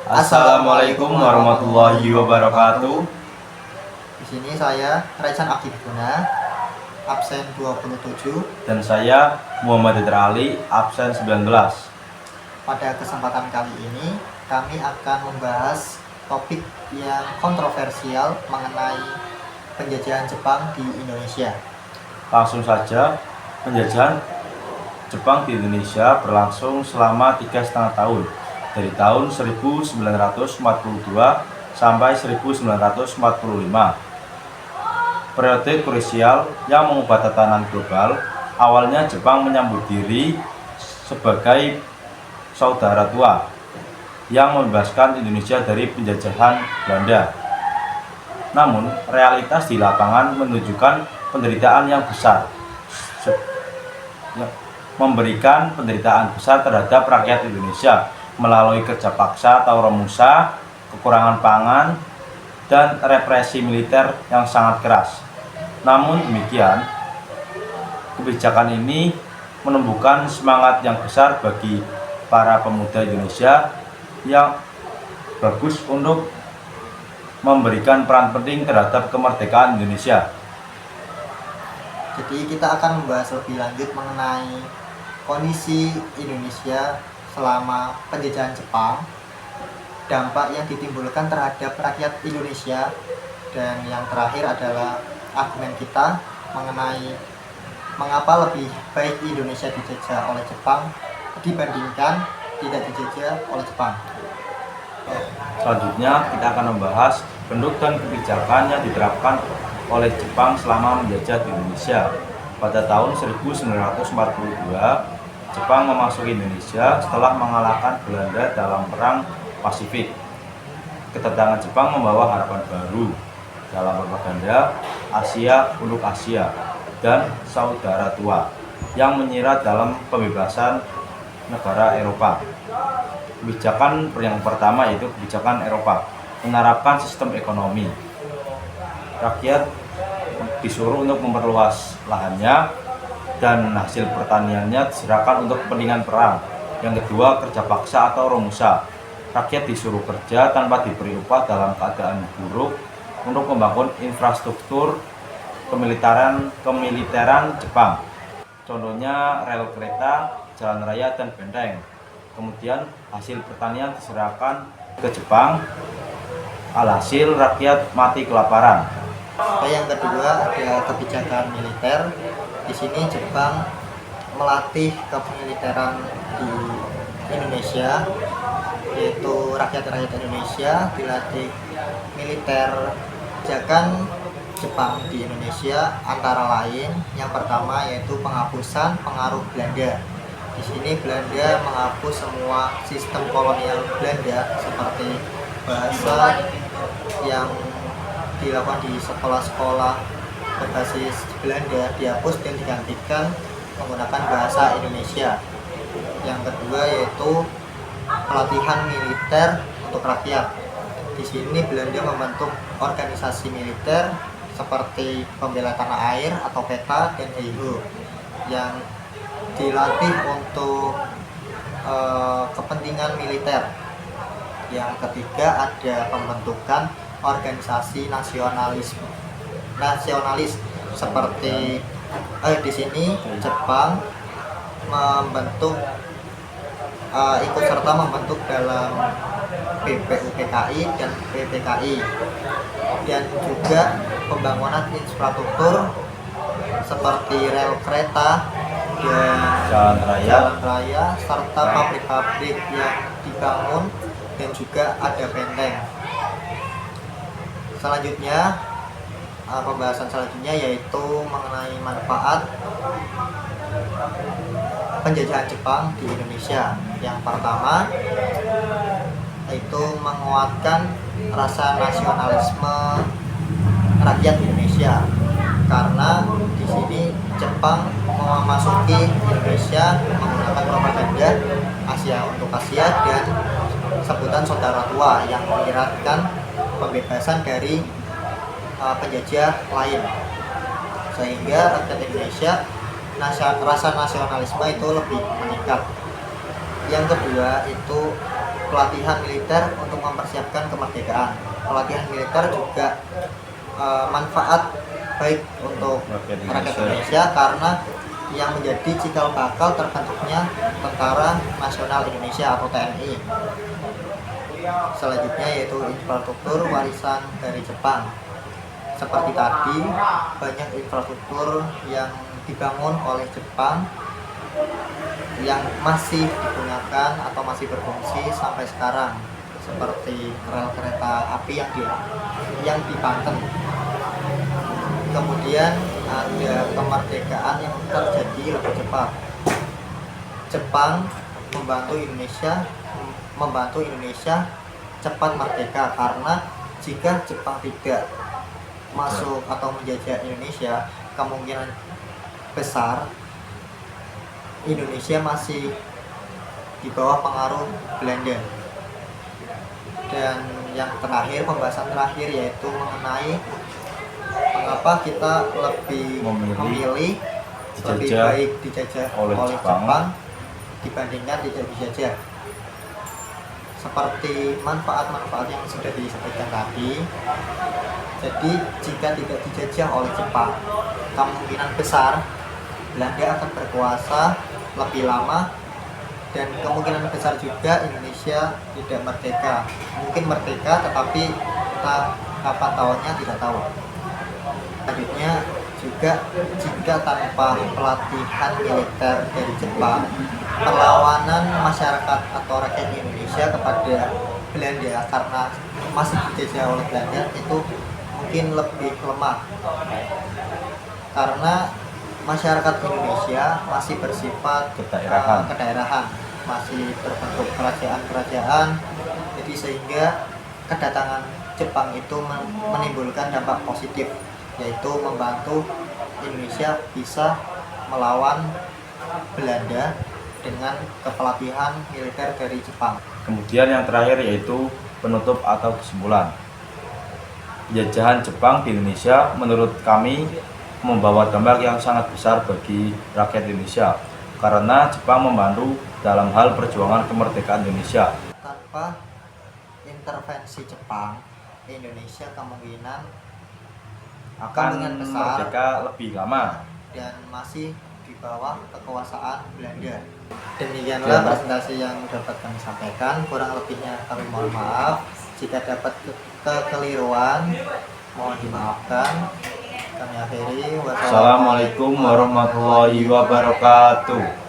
Assalamualaikum warahmatullahi wabarakatuh. Di sini saya Raisan Akif Guna, absen 27. Dan saya Muhammad Hidra Ali, absen 19. Pada kesempatan kali ini kami akan membahas topik yang kontroversial mengenai penjajahan Jepang di Indonesia. Langsung saja, penjajahan Jepang di Indonesia berlangsung selama 3,5 tahun, dari tahun 1942 sampai 1945. Periode krusial yang mengubah tatanan global. Awalnya Jepang menyambut diri sebagai saudara tua yang membebaskan Indonesia dari penjajahan Belanda. Namun, realitas di lapangan menunjukkan penderitaan yang besar, memberikan penderitaan besar terhadap rakyat Indonesia melalui kerja paksa atau romusa, kekurangan pangan, dan represi militer yang sangat keras. Namun demikian, kebijakan ini menumbuhkan semangat yang besar bagi para pemuda Indonesia yang bagus untuk memberikan peran penting terhadap kemerdekaan Indonesia. Jadi kita akan membahas lebih lanjut mengenai kondisi Indonesia selama penjajahan Jepang, dampak yang ditimbulkan terhadap rakyat Indonesia, dan yang terakhir adalah argumen kita mengenai mengapa lebih baik Indonesia dijajah oleh Jepang dibandingkan tidak dijajah oleh Jepang. Selanjutnya kita akan membahas bentuk dan kebijakan yang diterapkan oleh Jepang selama menjajah di Indonesia. Pada tahun 1942, Jepang memasuki Indonesia setelah mengalahkan Belanda dalam Perang Pasifik. Kedatangan Jepang membawa harapan baru dalam propaganda Asia untuk Asia dan saudara tua yang menyirat dalam pembebasan negara Eropa. Kebijakan yang pertama yaitu kebijakan Eropa, menerapkan sistem ekonomi. Rakyat disuruh untuk memperluas lahannya dan hasil pertaniannya diserahkan untuk kepentingan perang. Yang kedua, kerja paksa atau romusa. Rakyat disuruh kerja tanpa diberi upah dalam keadaan buruk untuk membangun infrastruktur kemiliteran Jepang. Contohnya rel kereta, jalan raya, dan benteng. Kemudian hasil pertanian diserahkan ke Jepang. Alhasil rakyat mati kelaparan. Yang kedua ada kebijakan militer. Di sini Jepang melatih kemiliteran di Indonesia, yaitu rakyat-rakyat Indonesia dilatih militer. Kebijakan Jepang di Indonesia antara lain yang pertama yaitu penghapusan pengaruh Belanda. Di sini Belanda menghapus semua sistem kolonial Belanda seperti bahasa yang dilakukan di sekolah-sekolah berbasis Belanda dihapus dan digantikan menggunakan bahasa Indonesia. Yang kedua yaitu pelatihan militer untuk rakyat. Di sini Belanda membentuk organisasi militer seperti Pembela Tanah Air atau PETA dan HEIHO yang dilatih untuk kepentingan militer. Yang ketiga ada pembentukan organisasi nasionalis seperti di sini Jepang ikut serta membentuk dalam BPUPKI dan PPKI, dan juga pembangunan infrastruktur seperti rel kereta dan jalan raya serta pabrik-pabrik yang dibangun, dan juga ada benteng. Pembahasan selanjutnya yaitu mengenai manfaat penjajahan Jepang di Indonesia. Yang pertama yaitu menguatkan rasa nasionalisme rakyat Indonesia, karena di sini Jepang memasuki Indonesia menggunakan propaganda Asia untuk Asia dan sebutan saudara tua yang menyiratkan pembebasan dari penjajah lain, sehingga rakyat Indonesia rasa nasionalisme itu lebih meningkat. Yang kedua itu pelatihan militer untuk mempersiapkan kemerdekaan. Pelatihan militer juga manfaat baik untuk rakyat Indonesia karena yang menjadi cikal bakal terbentuknya Tentara Nasional Indonesia atau TNI. Selanjutnya yaitu infrastruktur warisan dari Jepang. Seperti tadi, banyak infrastruktur yang dibangun oleh Jepang yang masih digunakan atau masih berfungsi sampai sekarang, seperti rel kereta api yang di Banten. Kemudian ada kemerdekaan yang terjadi lebih cepat. Jepang membantu Indonesia cepat merdeka karena jika Jepang tidak masuk atau menjajah Indonesia, kemungkinan besar Indonesia masih di bawah pengaruh Belanda. Dan yang terakhir, pembahasan terakhir yaitu mengenai mengapa kita lebih memilih lebih baik dijajah oleh Jepang dibandingkan tidak dijajah. Seperti manfaat-manfaat yang sudah disebutkan tadi. Jadi jika tidak dijajah oleh Jepang, kemungkinan besar Belanda akan berkuasa lebih lama dan kemungkinan besar juga Indonesia tidak merdeka. Mungkin merdeka tetapi kita kapan tahunnya tidak tahu. Selanjutnya juga jika tanpa pelatihan militer dari Jepang, perlawanan masyarakat atau rakyat Indonesia kepada Belanda karena masih dijajah oleh Belanda itu mungkin lebih lemah karena masyarakat Indonesia masih bersifat kedaerahan, masih berbentuk kerajaan-kerajaan, jadi sehingga kedatangan Jepang itu menimbulkan dampak positif, yaitu membantu Indonesia bisa melawan Belanda dengan kepelatihan militer dari Jepang. Kemudian yang terakhir yaitu penutup atau kesimpulan. Penjajahan Jepang di Indonesia menurut kami membawa dampak yang sangat besar bagi rakyat Indonesia karena Jepang membantu dalam hal perjuangan kemerdekaan Indonesia. Tanpa intervensi Jepang, Indonesia kemungkinan akan besar merdeka lebih lama dan masih di bawah kekuasaan Belanda. Demikianlah presentasi yang dapat kami sampaikan. Kurang lebihnya kami mohon maaf. Jika dapat kekeliruan, mohon dimaafkan. Kami akhiri. Wassalamualaikum warahmatullahi wabarakatuh.